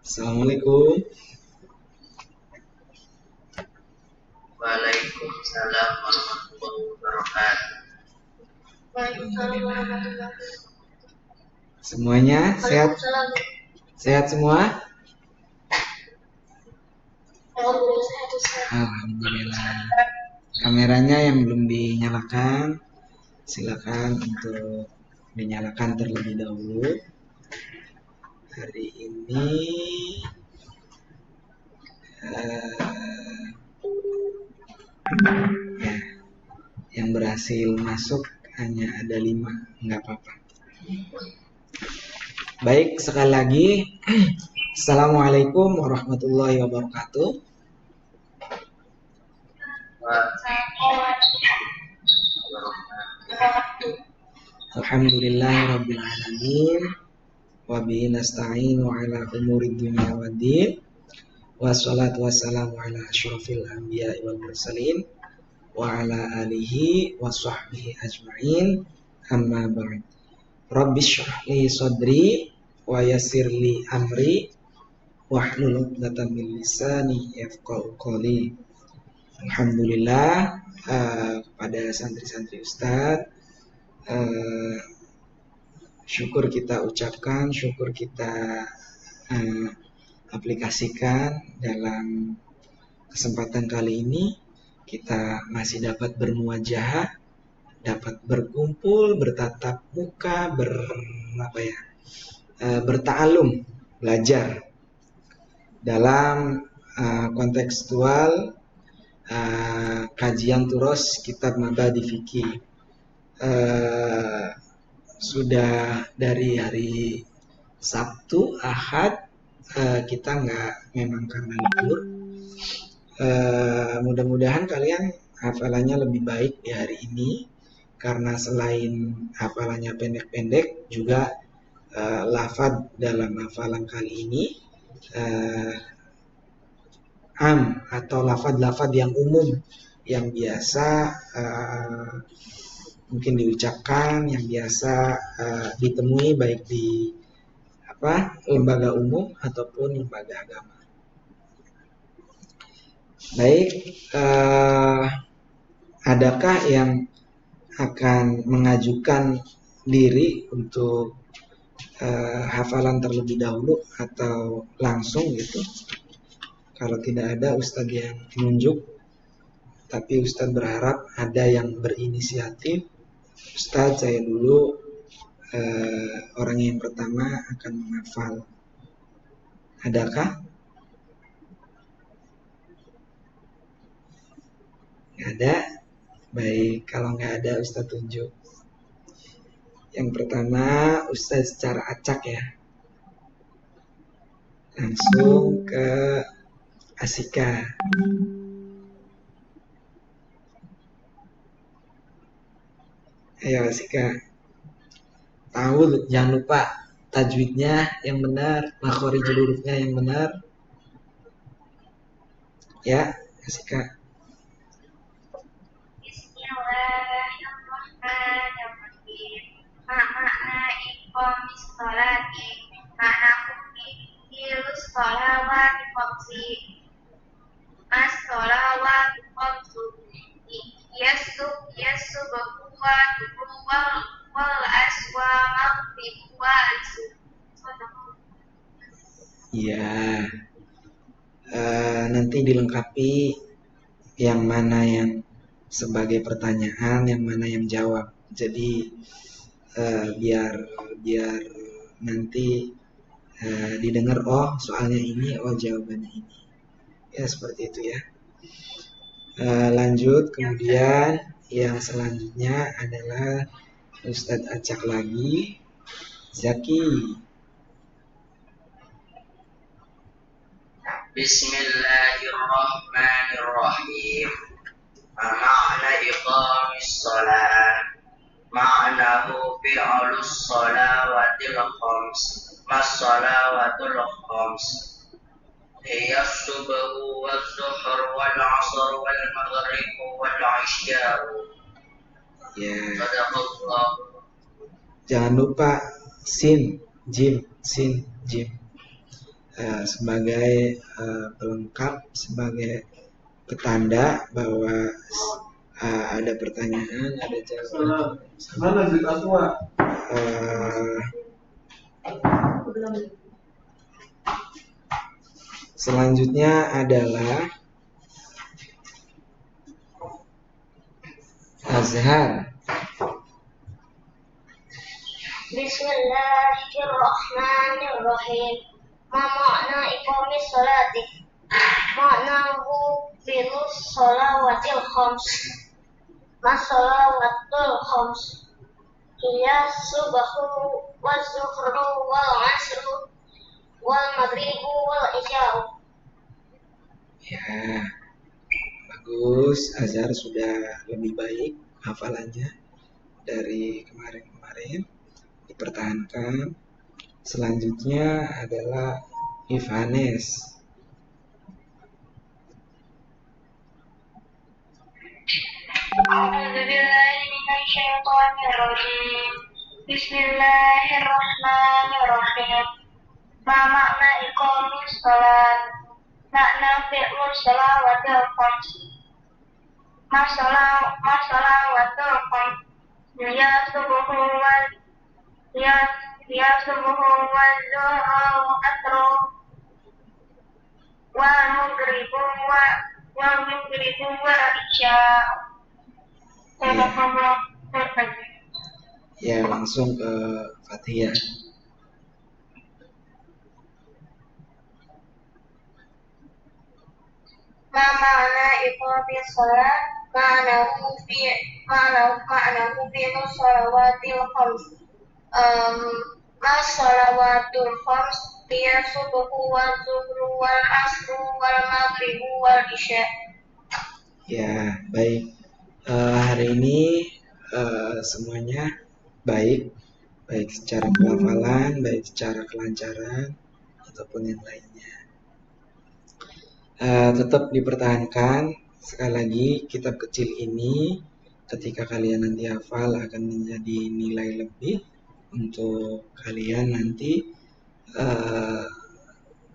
Assalamualaikum. Waalaikumsalam warahmatullahi wabarakatuh. Alhamdulillah. Semuanya sehat? Sehat semua? Alhamdulillah. Kameranya yang belum dinyalakan, silakan untuk dinyalakan terlebih dahulu. Hari ini ya, yang berhasil masuk hanya ada 5, nggak apa-apa. Baik, sekali lagi Assalamualaikum warahmatullahi wabarakatuh. Alhamdulillahirabbil alamin wa bihi nasta'inu ala umuri dunya waddin. Wassalatu wassalamu ala asyrafil anbiya'i wal mursalin wa ala alihi wa sahbihi ajma'in. Amma ba'd. Rabbi shrah li sadri wa yassir li amri wahlul 'uqdatam min lisani yafqahu qawli. Alhamdulillah, kepada santri-santri Ustaz, syukur kita ucapkan, syukur kita aplikasikan dalam kesempatan kali ini. Kita masih dapat bermuajahah, dapat berkumpul, bertatap muka, berta'alum, belajar dalam kontekstual kajian turos kitab Mabadi Fikih. Sudah dari hari Sabtu, Ahad, kita memang karena libur. Mudah-mudahan kalian hafalannya lebih baik di hari ini, karena selain hafalannya pendek-pendek, juga lafaz dalam hafalan kali ini atau lafaz-lafaz yang umum, yang biasa mungkin diucapkan, yang biasa ditemui baik di lembaga umum ataupun lembaga agama. Baik, adakah yang akan mengajukan diri untuk hafalan terlebih dahulu atau langsung gitu? Kalau tidak ada Ustadz yang menunjuk, tapi Ustadz berharap ada yang berinisiatif. Ustadz, saya dulu orang yang pertama akan menghafal. Adakah? Nggak ada? Baik, kalau nggak ada Ustadz tunjuk. Yang pertama Ustadz secara acak ya. Langsung ke Asika. Ayo Asika. Tahu, jangan lupa tajwidnya yang benar, makhorijul hurufnya yang benar. Ya, Asika. Bismillahirrahmanirrahim. Makna iqamis sholati, makna kubilus sholawat qamsi, as sholawat qamsu, yasubuwa wal aswa maghribuwa isu. Iya. Nanti dilengkapi yang mana yang sebagai pertanyaan, yang mana yang jawab. Jadi biar nanti didengar, oh soalnya ini, oh jawabannya ini. Ya seperti itu ya. Lanjut, kemudian yang selanjutnya adalah Ustadz acak lagi, Zaki. Bismillahirrahmanirrahim. Makna iqamis shalah, ma'nahu fi'lus shalawatil khams, mas-shalawatul khams, hiya as-subhu waz-zuhr wal-'asr wal-maghrib wal-'isya. Ya. Sadaqallah. Jangan lupa sin, jim, sin, jim. sebagai pelengkap, sebagai petanda bahwa ada pertanyaan, ada jawaban. Selanjutnya adalah Azhar. Bismillahirrahmanirrahim. Ma makna iqamis sholati? Maknahu bilus sholawatil khams. Ma sholawatul khams. Hiya subahu wa zuhru wal asru wal maghribu wal isya'u. Ya, bagus. Azhar sudah lebih baik hafalannya dari kemarin-kemarin. Dipertahankan. Selanjutnya adalah Ivanes. Bismillahirrahmanirrahim. Ma makna iqamis sholat? Makna fi'lul sholawatil khams. Ma sholawatil khams. Hiya subuhu wa zuhru wa asru wal maghribu wa isya'u. Ya, langsung ke Fatihah. Ma makna iqamis sholat? Ma'nahu fi sholawatil khams. Ma sholawatul khams hiya subuhu wa zuhru wal asru wal maghribu wal isya'. Ya, baik. Hari ini semuanya baik secara pelafalan, baik secara kelancaran ataupun yang lainnya. Tetap dipertahankan. Sekali lagi, kitab kecil ini ketika kalian nanti hafal akan menjadi nilai lebih untuk kalian nanti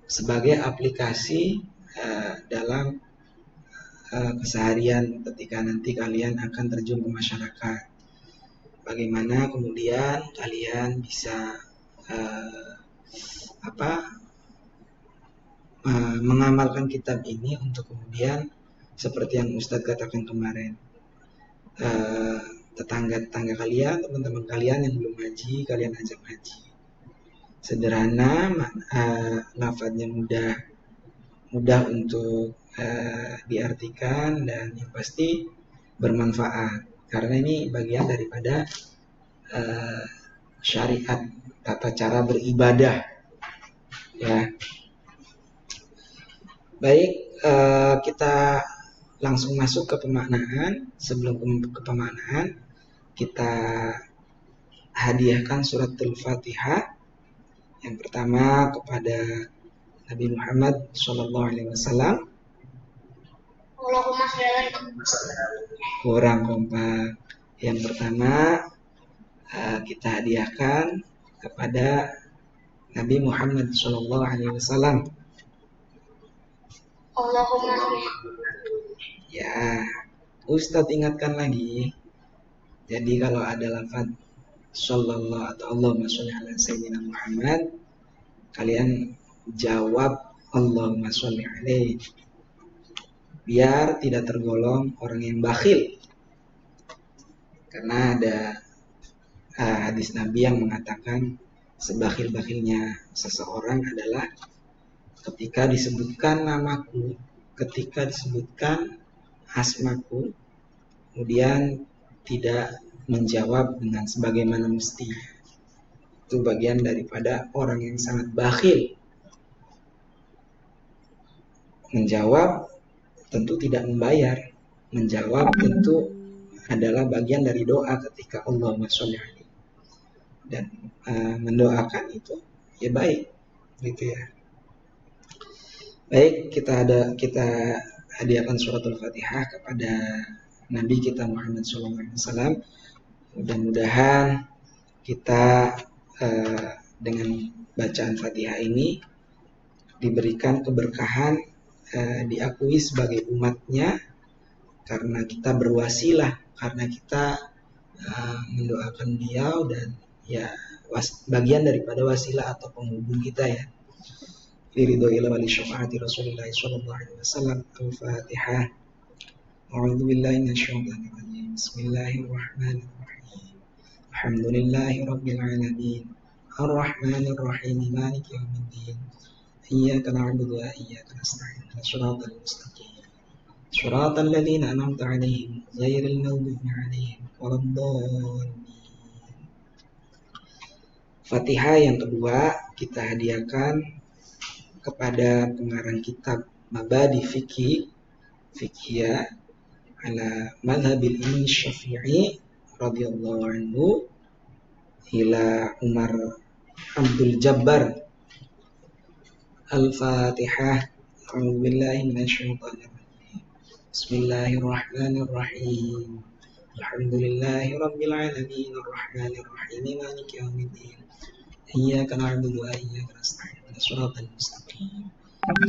sebagai aplikasi dalam keseharian ketika nanti kalian akan terjun ke masyarakat. Bagaimana kemudian kalian bisa mengamalkan kitab ini untuk kemudian seperti yang Ustadz katakan kemarin, tetangga-tetangga kalian, teman-teman kalian yang belum ngaji, kalian ajak ngaji. Sederhana, lafadznya mudah untuk diartikan dan yang pasti bermanfaat. Karena ini bagian daripada syariat, tata cara beribadah. Ya. Baik, kita langsung masuk ke pemaknaan. Sebelum ke pemaknaan, kita hadiahkan surat Al-Fatihah yang pertama kepada Nabi Muhammad SAW. Allahumma sholli Kurang kompak. Yang pertama kita hadiahkan kepada Nabi Muhammad SAW. Allahumma Ya, Ustadz ingatkan lagi. Jadi kalau ada lafaz sallallahu atau Allahumma sholli ala sayyidina Muhammad, kalian jawab Allahumma sholli alaihi, biar tidak tergolong orang yang bakhil. Karena ada hadis Nabi yang mengatakan sebakhil-bakhilnya seseorang adalah ketika disebutkan namaku, ketika disebutkan asmaku, kemudian tidak menjawab dengan sebagaimana mestinya. Itu bagian daripada orang yang sangat bakhil. Menjawab tentu tidak membayar. Menjawab tentu adalah bagian dari doa ketika Allahumma sholli alaihi. Dan mendoakan itu ya baik, gitu ya. Baik, kita hadiahkan surat Al-Fatihah kepada Nabi kita Muhammad SAW. Mudah-mudahan kita dengan bacaan Fatihah ini diberikan keberkahan, diakui sebagai umatnya karena kita berwasilah, karena kita mendoakan beliau dan ya bagian daripada wasilah atau penghubung kita ya. Diridhoi wali syafaati Rasulullah sallallahu alaihi wasallam. Al-Fatihah. A'udzu billahi minasyaitonir rajim. Bismillahirrahmanirrahim. Alhamdulillahi rabbil alamin. Ar-Rahmanir Rahim. Maliki yaumiddin. Iyyaka na'budu wa iyyaka nasta'in. Shiratal mustaqim. Shiratal ladzina an'amta 'alaihim ghairil maghdubi 'alaihim waladdallin. Fatihah yang kedua kita hadiahkan kepada pengarang kitab Mabadi Fiqhiyah ala madhabil Imam Syafi'i radhiyallahu anhu ila Umar Abdul Jabbar. Al-Fatihah. A'udzu billahi minasyaitonir rajim. Bismillahirrahmanirrahim. Alhamdulillahi rabbil alamin arrahmanir rahim maliki yaumiddin. Iyyaka na'budu wa iyyaka nasta'in. Shiratal mustaqim.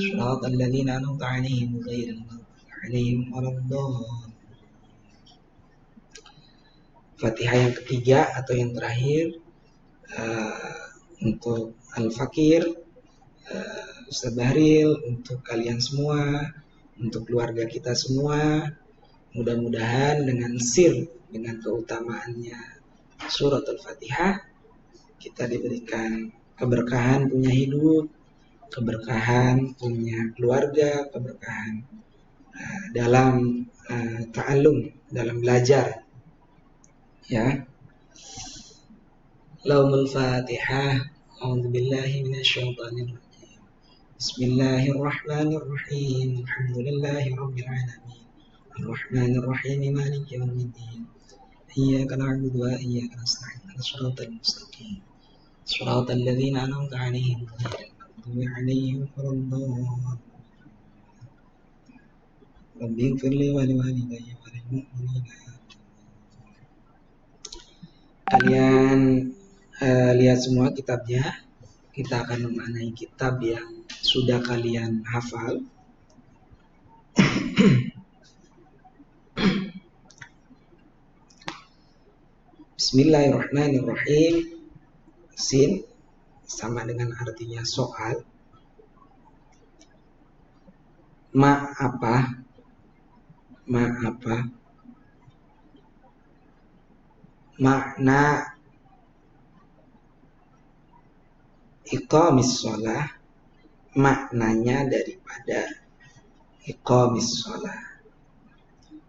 Shiratal ladzina an'amta 'alaihim ghairil maghdubi 'alaihim waladdallin. Fatihah yang ketiga atau yang terakhir untuk Al-Fakir, Ustaz Bahril, untuk kalian semua, untuk keluarga kita semua. Mudah-mudahan dengan dengan keutamaannya surat Al-Fatihah, kita diberikan keberkahan punya hidup, keberkahan punya keluarga, keberkahan dalam ta'allum, dalam belajar. Ya. Laumul Fatihah. A'udzu billahi minasyaitonir rajim. Bismillahirrahmanirrahim. Alhamdulillahi rabbil alamin. Arrahmanir rahim maliki yaumiddin. Iyyaka na'budu wa iyyaka nasta'in. Shiratal mustaqim. Shiratal ladzina an'amta 'alaihim ghairil maghdubi 'alaihim waladdallin. Rabbi ighfirli wa liwalidayya wa lil mu'minina. Kalian lihat semua kitabnya. Kita akan memaknai kitab yang sudah kalian hafal. Bismillahirrahmanirrahim. Sin sama dengan artinya soal. Ma apa? Makna iqamis shalah, maknanya daripada iqamis shalah.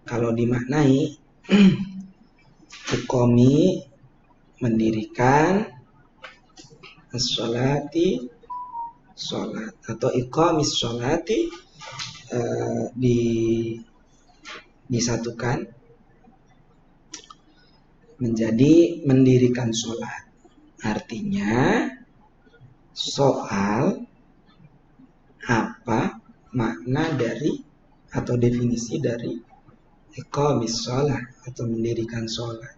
Kalau dimaknai iqami mendirikan, as-sholati sholat, atau iqamis sholati disatukan menjadi mendirikan sholat. Artinya soal apa makna dari atau definisi dari iqamis sholat atau mendirikan sholat.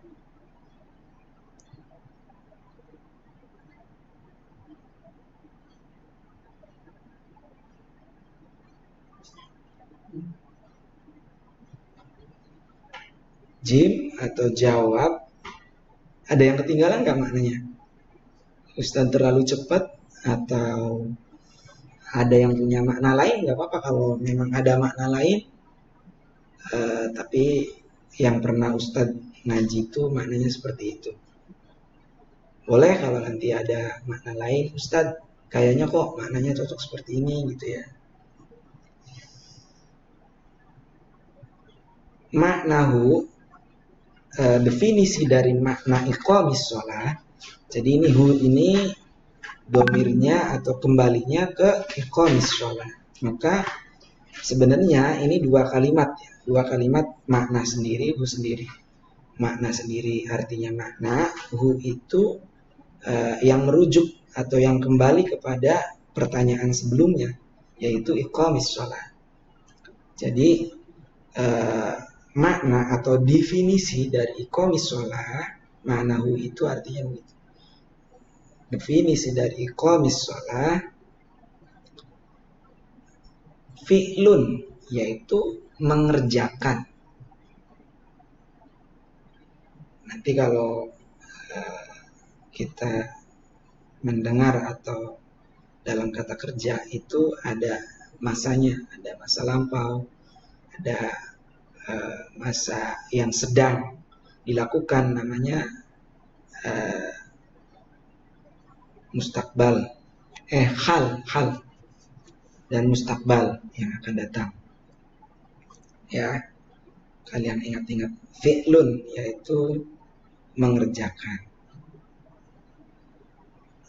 Jim atau jawab. Ada yang ketinggalan nggak maknanya? Ustaz terlalu cepat atau ada yang punya makna lain? Nggak apa-apa kalau memang ada makna lain. Tapi yang pernah Ustaz ngaji itu maknanya seperti itu. Boleh kalau nanti ada makna lain, Ustaz kayaknya kok maknanya cocok seperti ini gitu ya. Maknahu, definisi dari makna iqamis shalah. Jadi ini domirnya atau kembalinya ke iqamis shalah. Maka sebenarnya ini dua kalimat makna sendiri, hu sendiri. Makna sendiri artinya makna, hu itu yang merujuk atau yang kembali kepada pertanyaan sebelumnya, yaitu iqamis shalah. Jadi makna atau definisi dari iqamis shalah, maknahu itu artinya begitu. Definisi dari iqamis shalah fi'lun, yaitu mengerjakan. Nanti kalau kita mendengar atau dalam kata kerja itu ada masanya, ada masa lampau, ada masa yang sedang dilakukan, namanya mustakbal, hal dan mustakbal yang akan datang. Ya, kalian ingat-ingat, fi'lun yaitu mengerjakan.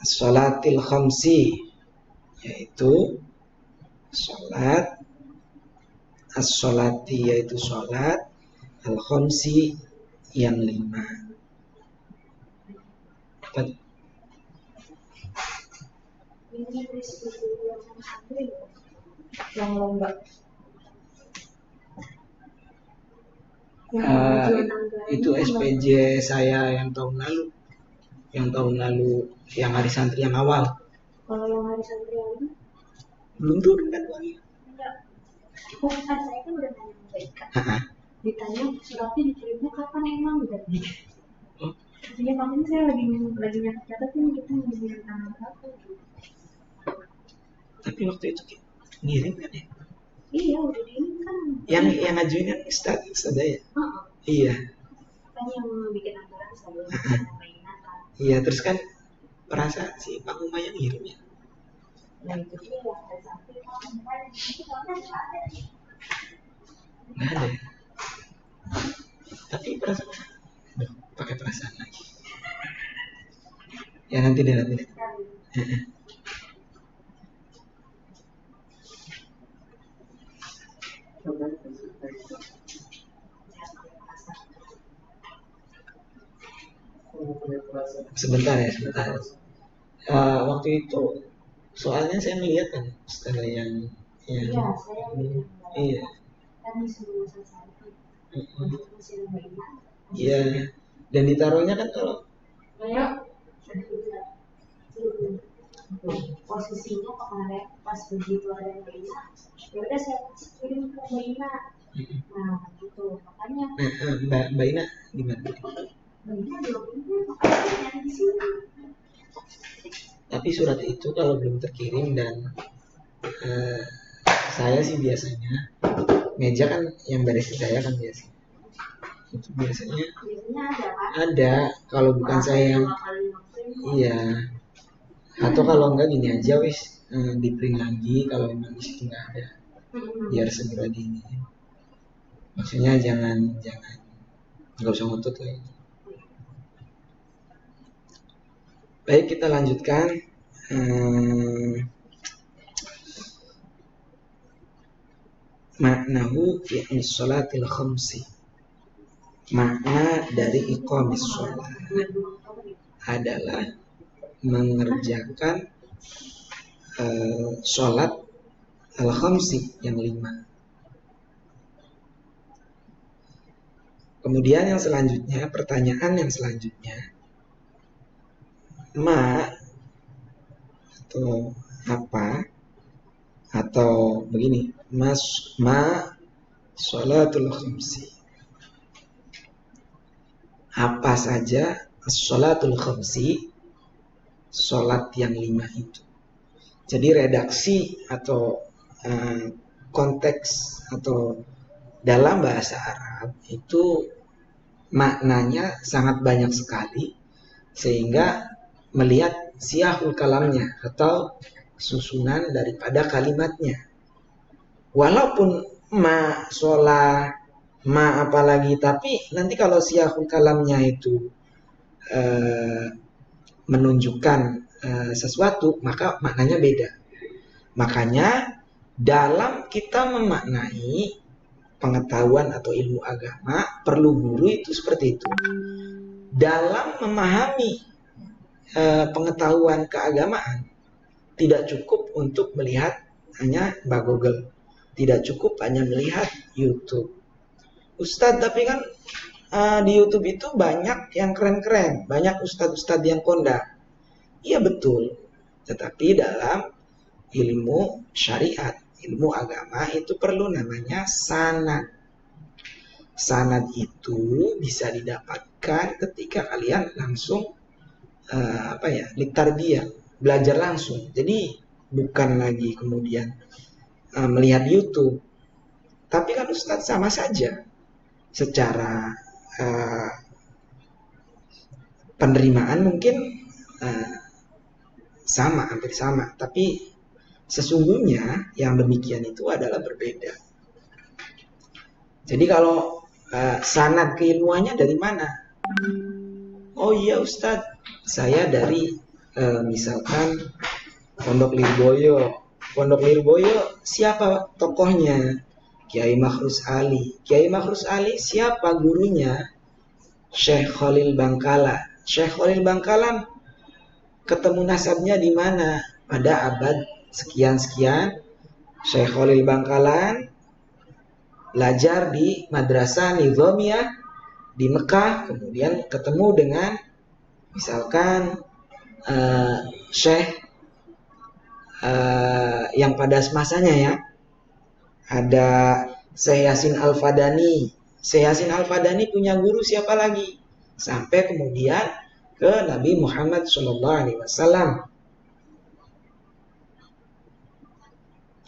Sholatil khamsi yaitu sholat, as-sholati yaitu sholat, al-khamsi yang 5. Yang lomba. Itu SPJ saya yang tahun lalu. Yang hari santri yang awal. Kalau yang hari santri yang ini belum turun kan uangnya? enggak. Bukan, saya kan udah nanya ke Ika. Ditanya suratnya dikirimnya kapan emang gitu. Iya, makanya saya lagi nyatet nih, kita ngirim tanggal berapa gitu. Tapi waktu itu ngirim kan ya? Iya, udah dikirim kan. Yang ngajuin kan Ustaz ya? Iya. Kan yang bikin anggaran saya mainan kan. Iya, terus kan perasaan si Pak Uma yang ngirim ya. Nah itu dia ada sampai Nggak ada ya? Tapi perasaan, pakai perasaan lagi. Ya nanti deh. Sebentar. Waktu itu soalnya saya melihat kan setelah yang iya, saya iya. Kan disuruh selesai untuk mesin mainan. Iya, dan ditaruhnya kan kalau posisinya kemarin pas begitu ada yang mainan, ya udah saya kirim ke mainan. Nah gitu, makanya Mbak Ina gimana? mainan belum ini, makanya nyari di sini. Tapi surat itu kalau belum terkirim dan saya sih biasanya meja kan yang beresin saya kan biasa. Itu biasanya ada kalau bukan saya yang iya. Atau kalau enggak gini aja wis di print lagi kalau memang di situ nggak ada, biar segera di ini. Maksudnya jangan nggak usah ngotot lah. Baik, kita lanjutkan. Maknahu fi sholatil khamsi. Makna dari iqamis sholat adalah mengerjakan sholat al-khamsi yang 5. Kemudian yang selanjutnya, pertanyaan yang selanjutnya, ma atau apa, atau begini, ma sholatul khamsi, apa saja sholatul khamsi, sholat yang 5 itu. Jadi redaksi atau konteks atau dalam bahasa Arab itu maknanya sangat banyak sekali, sehingga melihat siyahul kalamnya atau susunan daripada kalimatnya. Walaupun ma, sholat, ma apalagi, tapi nanti kalau siyahul kalamnya itu menunjukkan sesuatu, maka maknanya beda. Makanya dalam kita memaknai pengetahuan atau ilmu agama, perlu guru itu seperti itu. Dalam memahami pengetahuan keagamaan, tidak cukup untuk melihat hanya Mbak Google, tidak cukup hanya melihat YouTube. Ustadz, tapi kan di YouTube itu banyak yang keren-keren, banyak ustadz-ustadz yang kondang. Iya betul, tetapi dalam ilmu syariat, ilmu agama itu perlu namanya sanad. Sanad itu bisa didapatkan ketika kalian langsung tarbiyah, belajar langsung. Jadi bukan lagi kemudian melihat YouTube. Tapi kan Ustadz sama saja secara penerimaan mungkin sama, hampir sama. Tapi sesungguhnya yang demikian itu adalah berbeda. Jadi kalau sanad keilmuannya dari mana? Oh iya Ustadz, saya dari misalkan Pondok Lirboyo. Pondok Lirboyo siapa tokohnya? Kiai Makhrus Ali. Kiai Makhrus Ali siapa gurunya? Syekh Khalil Bangkalan. Syekh Khalil Bangkalan ketemu nasabnya di mana? Pada abad sekian-sekian. Syekh Khalil Bangkalan belajar di Madrasah Nizamiyah di Mekah, kemudian ketemu dengan misalkan Syekh yang pada masanya ya, ada Syekh Yasin Al-Fadani. Syekh Yasin Al-Fadani punya guru siapa lagi? Sampai kemudian ke Nabi Muhammad SAW.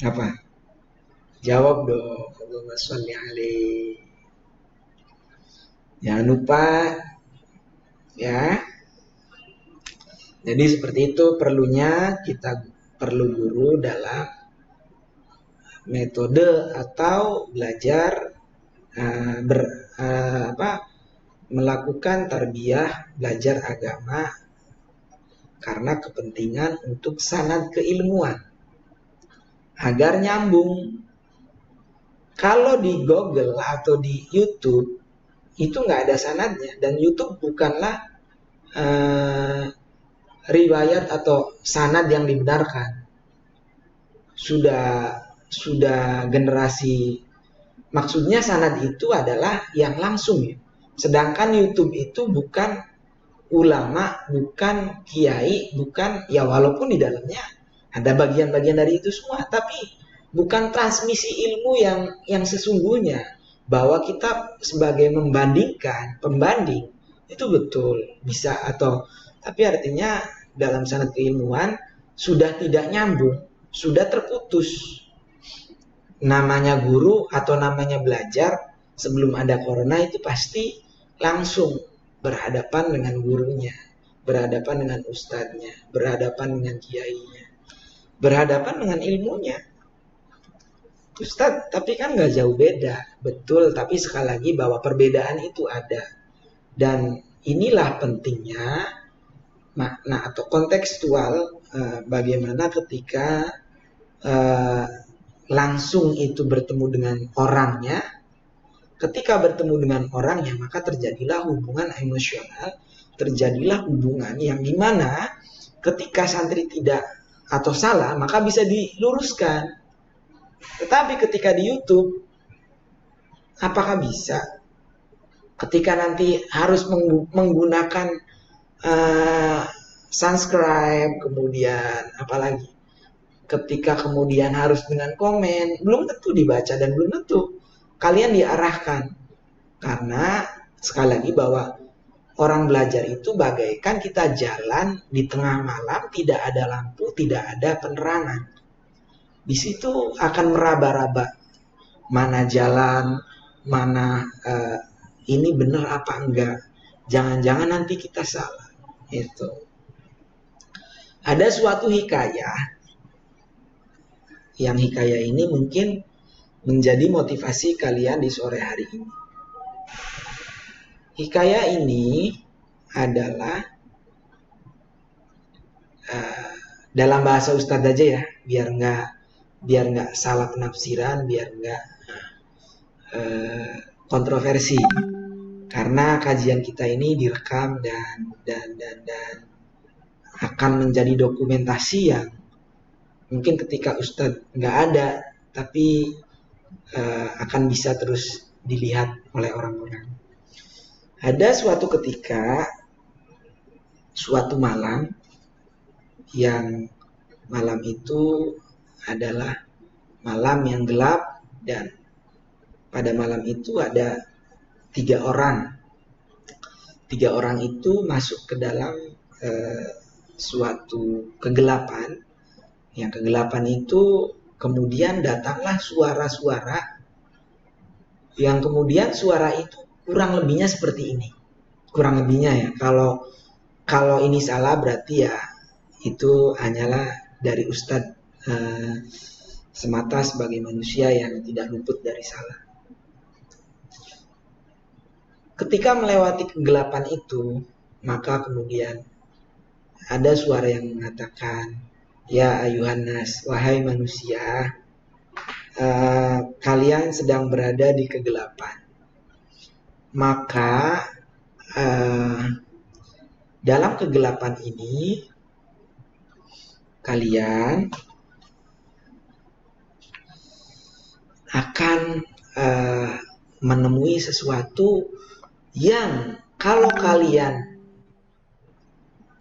Apa? Jawab dong. Allahumma sholli alaihi. Jangan lupa ya. Jadi seperti itu perlunya kita perlu guru dalam metode atau belajar melakukan tarbiyah belajar agama karena kepentingan untuk sanad keilmuan agar nyambung. Kalau di Google atau di YouTube itu nggak ada sanadnya, dan YouTube bukanlah riwayat atau sanad yang dibenarkan. Sudah generasi, maksudnya sanad itu adalah yang langsung ya. Sedangkan YouTube itu bukan ulama, bukan kiai, bukan ya, walaupun di dalamnya ada bagian-bagian dari itu semua, tapi bukan transmisi ilmu yang sesungguhnya, bahwa kita sebagai pembanding itu betul bisa atau, tapi artinya dalam sanad keilmuan sudah tidak nyambung, sudah terputus. Namanya guru atau namanya belajar sebelum ada corona itu pasti langsung berhadapan dengan gurunya, berhadapan dengan ustadznya, berhadapan dengan kiainya, berhadapan dengan ilmunya. Ustadz, tapi kan nggak jauh beda, betul. Tapi sekali lagi bahwa perbedaan itu ada, dan inilah pentingnya makna atau kontekstual bagaimana ketika langsung itu bertemu dengan orangnya. Ketika bertemu dengan orangnya, maka terjadilah hubungan emosional, terjadilah hubungan yang dimana ketika santri tidak atau salah, maka bisa diluruskan. Tetapi ketika di YouTube, apakah bisa? Ketika nanti harus menggunakan subscribe, kemudian apalagi ketika kemudian harus dengan komen, belum tentu dibaca dan belum tentu kalian diarahkan. Karena sekali lagi bahwa orang belajar itu bagaikan kita jalan di tengah malam, tidak ada lampu, tidak ada penerangan. Di situ akan meraba-raba mana jalan, mana ini benar apa enggak. Jangan-jangan nanti kita salah. Itu. Ada suatu hikayah, yang hikayah ini mungkin menjadi motivasi kalian di sore hari ini. Hikayah ini adalah dalam bahasa Ustadz aja ya, biar nggak salah penafsiran, biar nggak kontroversi. Karena kajian kita ini direkam dan akan menjadi dokumentasi yang mungkin ketika Ustadz nggak ada, tapi akan bisa terus dilihat oleh orang-orang. Ada suatu ketika, suatu malam, yang malam itu adalah malam yang gelap, dan pada malam itu ada 3 orang. 3 orang itu masuk ke dalam suatu kegelapan. Yang kegelapan itu kemudian datanglah suara-suara, yang kemudian suara itu kurang lebihnya seperti ini. Kurang lebihnya ya. Kalau ini salah berarti ya itu hanyalah dari Ustadz semata sebagai manusia yang tidak luput dari salah. Ketika melewati kegelapan itu, maka kemudian ada suara yang mengatakan, ya ayuhan nas, wahai manusia, kalian sedang berada di kegelapan. Maka dalam kegelapan ini kalian akan menemui sesuatu yang kalau kalian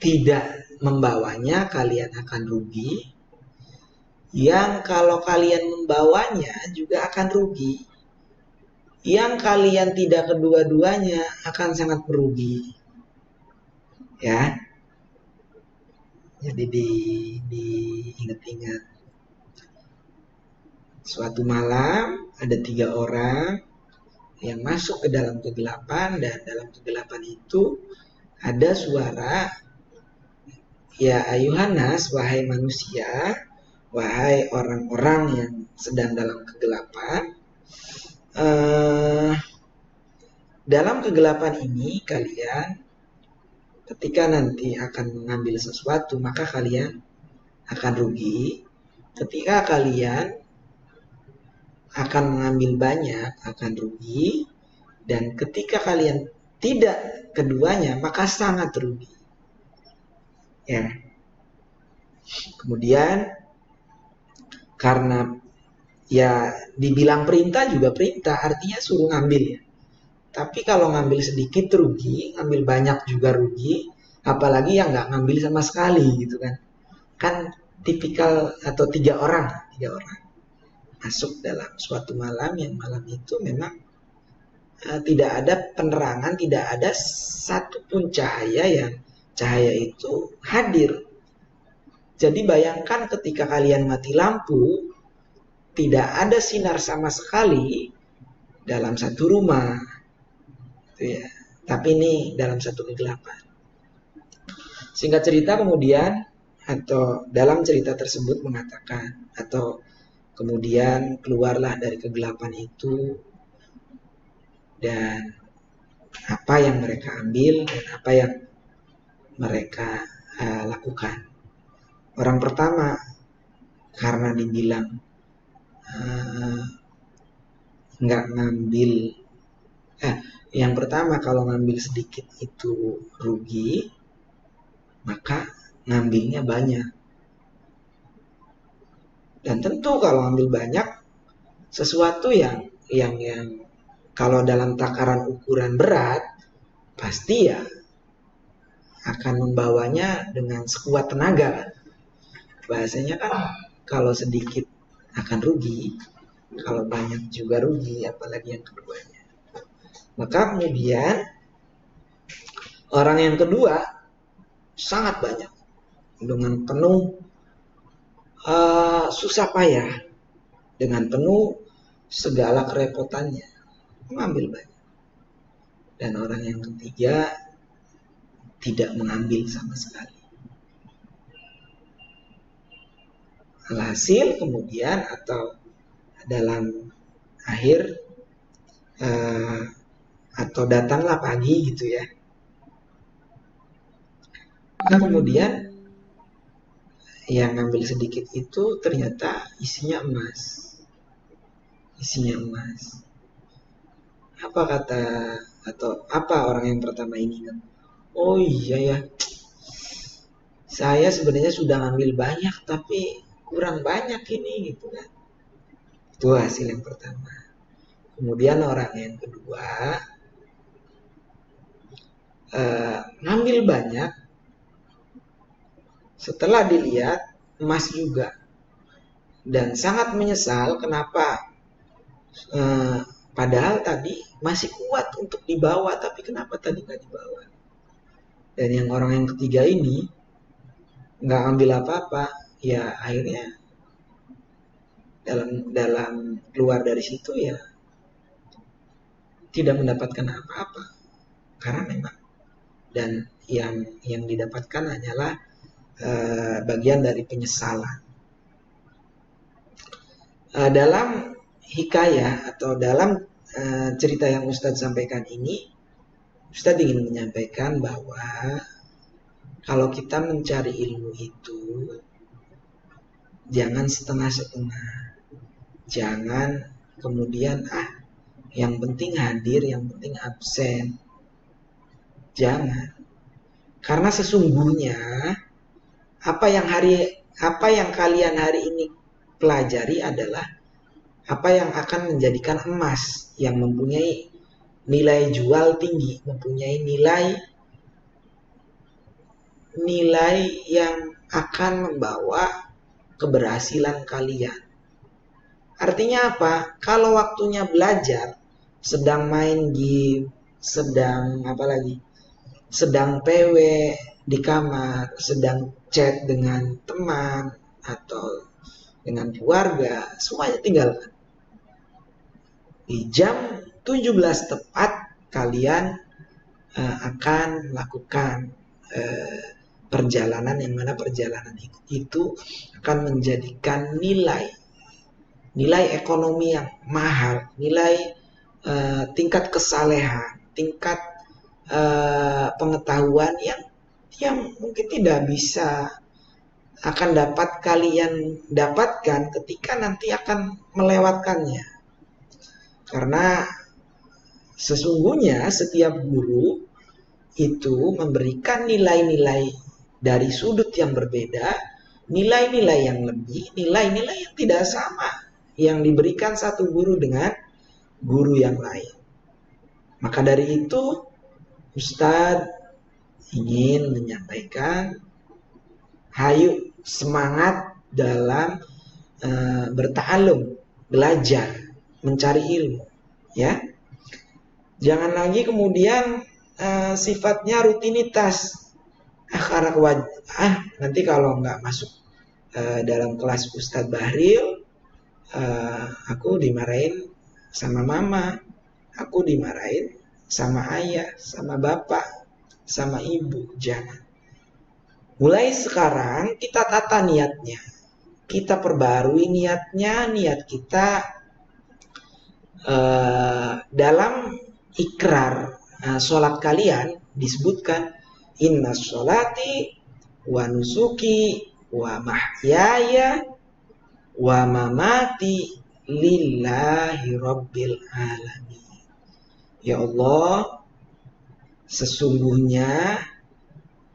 tidak membawanya, kalian akan rugi. Yang kalau kalian membawanya juga akan rugi. Yang kalian tidak kedua-duanya akan sangat merugi. Ya. Jadi diingat-ingat. Suatu malam ada 3 orang yang masuk ke dalam kegelapan, dan dalam kegelapan itu ada suara, ya ayuhan nas, wahai manusia, wahai orang-orang yang sedang dalam kegelapan. Dalam kegelapan ini kalian ketika nanti akan mengambil sesuatu, maka kalian akan rugi. Ketika kalian akan mengambil banyak, akan rugi. Dan ketika kalian tidak keduanya, maka sangat rugi. Ya. Kemudian karena ya dibilang perintah juga perintah, artinya suruh ngambil ya. Tapi kalau ngambil sedikit rugi, ngambil banyak juga rugi, apalagi yang nggak ngambil sama sekali gitu kan. Kan tipikal, atau 3 orang masuk dalam suatu malam, yang malam itu memang tidak ada penerangan, tidak ada satupun cahaya yang cahaya itu hadir. Jadi bayangkan ketika kalian mati lampu, tidak ada sinar sama sekali dalam satu rumah. Itu ya. Tapi ini dalam satu kegelapan. Singkat cerita kemudian, atau dalam cerita tersebut mengatakan, atau kemudian keluarlah dari kegelapan itu, dan apa yang mereka ambil dan apa yang mereka lakukan. Orang pertama karena dibilang nggak ngambil, yang pertama kalau ngambil sedikit itu rugi, maka ngambilnya banyak. Dan tentu kalau ambil banyak, sesuatu yang kalau dalam takaran ukuran berat, pasti ya akan membawanya dengan sekuat tenaga. Bahasanya kan kalau sedikit akan rugi, kalau banyak juga rugi, apalagi yang keduanya. Maka kemudian orang yang kedua sangat banyak, dengan penuh susah payah, dengan penuh segala kerepotannya, mengambil banyak. Dan orang yang ketiga tidak mengambil sama sekali. Alhasil kemudian, atau dalam akhir atau datanglah pagi gitu ya. Maka kemudian yang ngambil sedikit itu ternyata isinya emas. Isinya emas. Apa kata, atau apa orang yang pertama ini kan? Oh iya ya, saya sebenarnya sudah ngambil banyak tapi kurang banyak ini gitu kan. Itu hasil yang pertama. Kemudian orang yang kedua ngambil banyak, setelah dilihat emas juga, dan sangat menyesal kenapa padahal tadi masih kuat untuk dibawa, tapi kenapa tadi nggak dibawa. Dan yang orang yang ketiga ini nggak ambil apa-apa, ya akhirnya dalam keluar dari situ ya tidak mendapatkan apa-apa, karena memang dan yang didapatkan hanyalah bagian dari penyesalan. Dalam hikayah atau dalam cerita yang Ustadz sampaikan ini, Ustadz ingin menyampaikan bahwa kalau kita mencari ilmu itu jangan setengah-setengah, jangan kemudian yang penting hadir, yang penting absen. Jangan. Karena sesungguhnya apa yang kalian hari ini pelajari adalah apa yang akan menjadikan emas yang mempunyai nilai jual tinggi, mempunyai nilai yang akan membawa keberhasilan kalian. Artinya apa? Kalau waktunya belajar, sedang main game, sedang PW di kamar, sedang chat dengan teman atau dengan keluarga, semuanya tinggalkan. Di jam 17 tepat kalian akan melakukan perjalanan, yang mana perjalanan itu akan menjadikan nilai ekonomi yang mahal, nilai tingkat kesalehan, tingkat pengetahuan yang mungkin tidak bisa akan dapat kalian dapatkan ketika nanti akan melewatkannya. Karena sesungguhnya setiap guru itu memberikan nilai-nilai dari sudut yang berbeda, nilai-nilai yang lebih, nilai-nilai yang tidak sama yang diberikan satu guru dengan guru yang lain. Maka dari itu Ustadz ingin menyampaikan, hayu semangat dalam berta'alum, belajar, mencari ilmu, ya. Jangan lagi kemudian sifatnya rutinitas. Nanti kalau nggak masuk dalam kelas Ustadz Bahril, aku dimarahin sama mama, aku dimarahin sama ayah, sama bapak, sama ibu. Jangan. Mulai sekarang kita tata niatnya, kita perbarui niatnya, niat kita dalam ikrar sholat kalian disebutkan inna sholati wa nusuki wa mahyaya wa mamati lillahi rabbil alamin. Ya Allah, sesungguhnya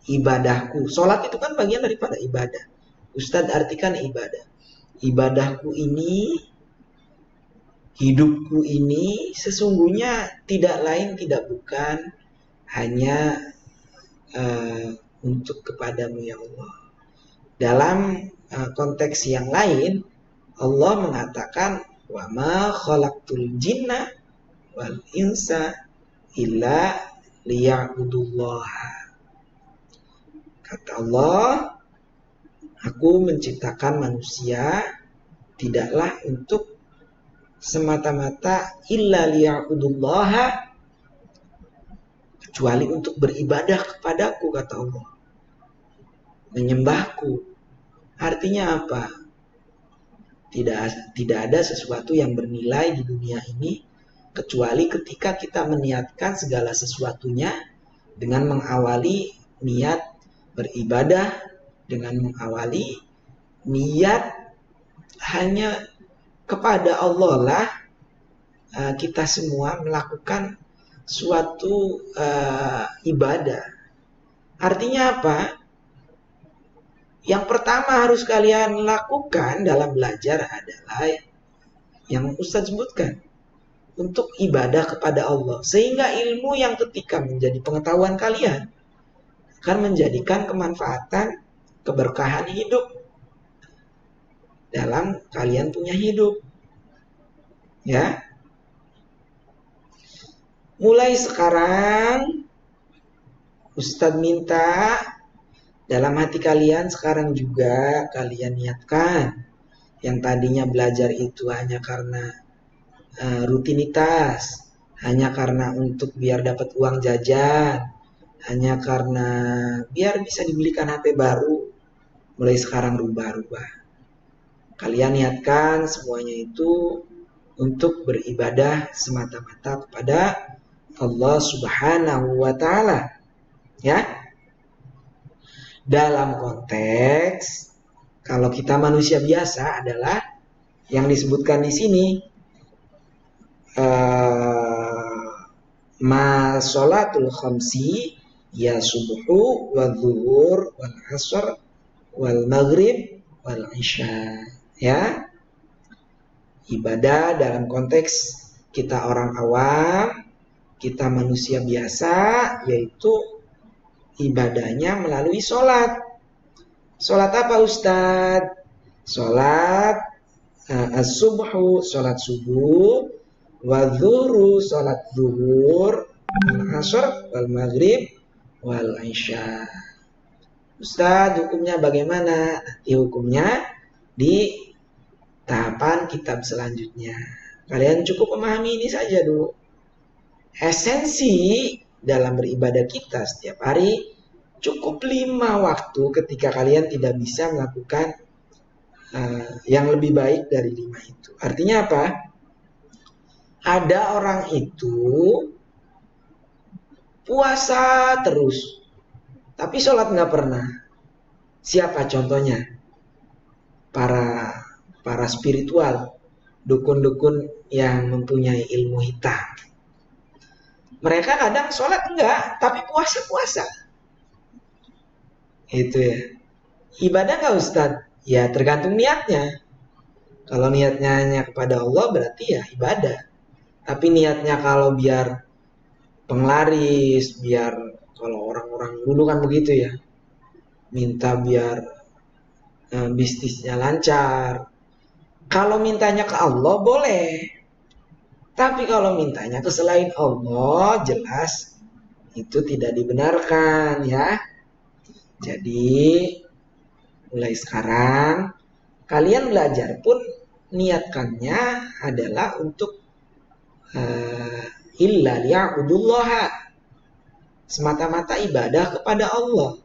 ibadahku, sholat itu kan bagian daripada ibadah. Ustadz artikan ibadah. Ibadahku ini, hidupku ini sesungguhnya tidak lain tidak bukan hanya untuk kepadamu ya Allah. Dalam konteks yang lain, Allah mengatakan wa ma khalaqtul jinna wal insa illa liya'budullaha. Kata Allah, aku menciptakan manusia tidaklah untuk semata-mata illa liya'budullaha, kecuali untuk beribadah kepadaku, kata Allah. Menyembahku. Artinya apa? Tidak ada sesuatu yang bernilai di dunia ini kecuali ketika kita meniatkan segala sesuatunya dengan mengawali niat beribadah, dengan mengawali niat hanya kepada Allah lah kita semua melakukan suatu ibadah. Artinya apa? Yang pertama harus kalian lakukan dalam belajar adalah yang Ustadz sebutkan, untuk ibadah kepada Allah. Sehingga ilmu yang ketika menjadi pengetahuan kalian akan menjadikan kemanfaatan, keberkahan hidup. dalam kalian punya hidup. Ya. Mulai sekarang Ustadz minta dalam hati kalian sekarang juga kalian niatkan yang tadinya belajar itu hanya karena rutinitas, hanya karena untuk biar dapat uang jajan, hanya karena biar bisa dibelikan HP baru. Mulai sekarang rubah-rubah. Kalian niatkan semuanya itu untuk beribadah semata-mata kepada Allah Subhanahu wa Ta'ala. Ya. Dalam konteks kalau kita manusia biasa adalah yang disebutkan di sini ma sholatul khamsi ya subuhu wal zuhur wal asr wal maghrib wal isya. Ya. Ibadah dalam konteks kita orang awam, kita manusia biasa, yaitu ibadahnya melalui sholat. Sholat apa Ustadz? Sholat as-subhu, sholat subuh, wa dhuhru, sholat zuhur, wal asr, wal maghrib, wal isya. Ustadz, hukumnya bagaimana? Nanti hukumnya di tahapan kitab selanjutnya. Kalian cukup memahami ini saja dulu. Esensi dalam beribadah kita setiap hari cukup 5 waktu ketika kalian tidak bisa melakukan yang lebih baik dari 5 itu. Artinya apa? Ada orang itu puasa terus, tapi sholat nggak pernah. Siapa contohnya? Para spiritual, dukun-dukun yang mempunyai ilmu hitam. Mereka kadang sholat enggak, tapi puasa-puasa. Itu ya. Ibadah enggak Ustadz? Ya tergantung niatnya. Kalau niatnya hanya kepada Allah berarti ya ibadah. Tapi niatnya kalau biar penglaris, biar kalau orang-orang dulu kan begitu ya. Minta biar bisnisnya lancar. Kalau mintanya ke Allah boleh. Tapi kalau mintanya ke selain Allah, jelas itu tidak dibenarkan ya. Jadi mulai sekarang kalian belajar pun niatkannya adalah untuk illa liya'budullaha, semata-mata ibadah kepada Allah.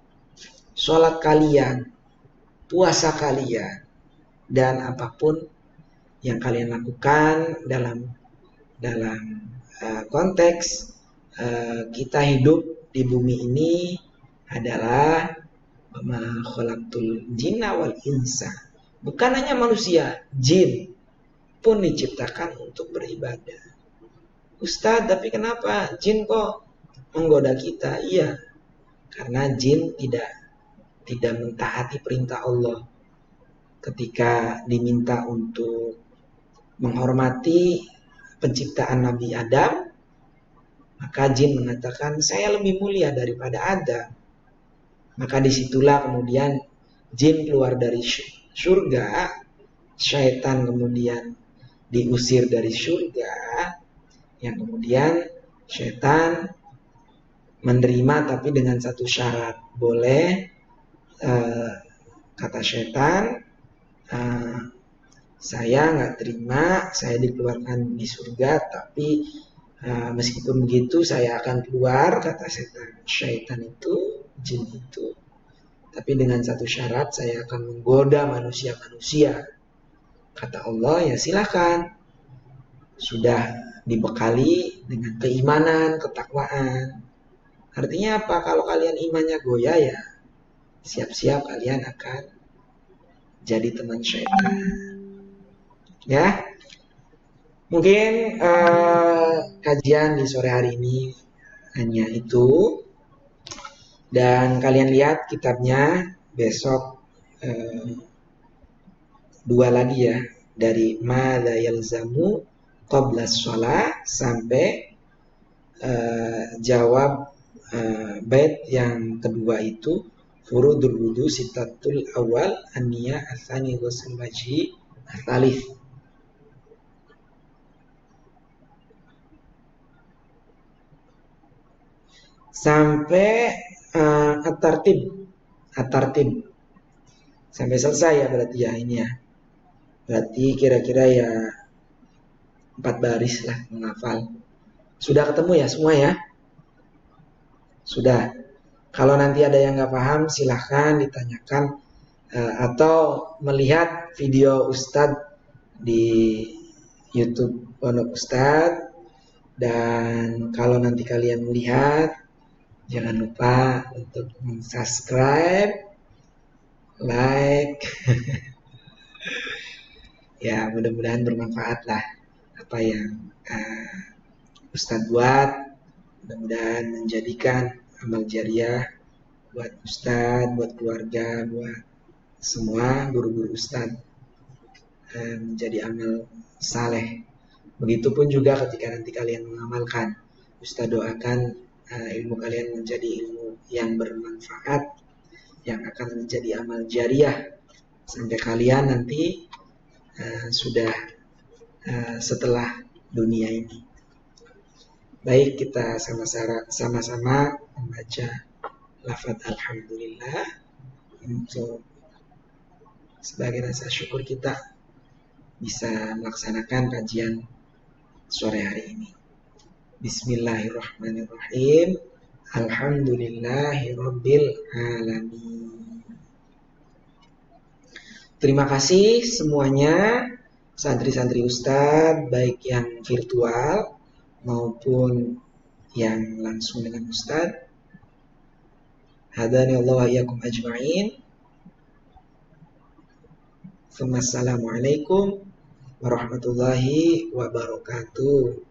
Sholat kalian, puasa kalian, dan apapun yang kalian lakukan dalam konteks kita hidup di bumi ini adalah ma khalaqtul jinna wal insa. Bukan hanya manusia, jin pun diciptakan untuk beribadah. Ustadz, tapi kenapa jin kok menggoda kita? Iya, karena jin tidak mentaati perintah Allah. Ketika diminta untuk menghormati penciptaan Nabi Adam, maka jin mengatakan saya lebih mulia daripada Adam. Maka disitulah kemudian jin keluar dari surga, syaitan kemudian diusir dari surga, yang kemudian syaitan menerima tapi dengan satu syarat. Boleh, kata syaitan, saya nggak terima saya dikeluarkan di surga, tapi meskipun begitu saya akan keluar, kata syaitan itu, jin itu, tapi dengan satu syarat, saya akan menggoda manusia-manusia. Kata Allah, ya silakan, sudah dibekali dengan keimanan, ketakwaan. Artinya apa? Kalau kalian imannya goyah ya siap-siap kalian akan jadi teman syaitan. Ya, mungkin kajian di sore hari ini hanya itu. Dan kalian lihat kitabnya besok 2 lagi ya, dari madza yalzamu qabla shalah sampai jawab bait yang kedua itu Furudul wudu sittatul awal an-niyah ats-tsani ghusl wajhi ats-tsalits. Sampai at-tartib sampai selesai ya berarti ya ini ya. Berarti kira-kira ya 4 baris lah menghafal. Sudah ketemu ya semua ya? Sudah. Kalau nanti ada yang nggak paham silahkan ditanyakan atau melihat video Ustadz di YouTube Pondok Ustadz. Dan kalau nanti kalian melihat, jangan lupa untuk subscribe, like. Ya mudah-mudahan bermanfaat lah apa yang Ustadz buat. Mudah-mudahan menjadikan amal jariah buat Ustadz, buat keluarga, buat semua guru-guru Ustadz, menjadi amal saleh. Begitupun juga ketika nanti kalian mengamalkan, Ustadz doakan ilmu kalian menjadi ilmu yang bermanfaat, yang akan menjadi amal jariah sampai kalian nanti sudah setelah dunia ini. Baik, kita sama-sama membaca lafaz alhamdulillah untuk sebagai rasa syukur kita bisa melaksanakan kajian sore hari ini. Bismillahirrahmanirrahim. Alhamdulillahirabbil alamin. Terima kasih semuanya santri-santri Ustadz, baik yang virtual maupun yang langsung dengan Ustadz. Hadani Allah wa iyyakum ajma'in. Assalamualaikum warahmatullahi wabarakatuh.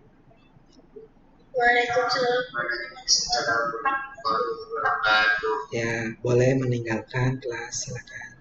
Waalaikumsalam. Assalamualaikum warahmatullahi wabarakatuh. Ya, boleh meninggalkan kelas, silakan.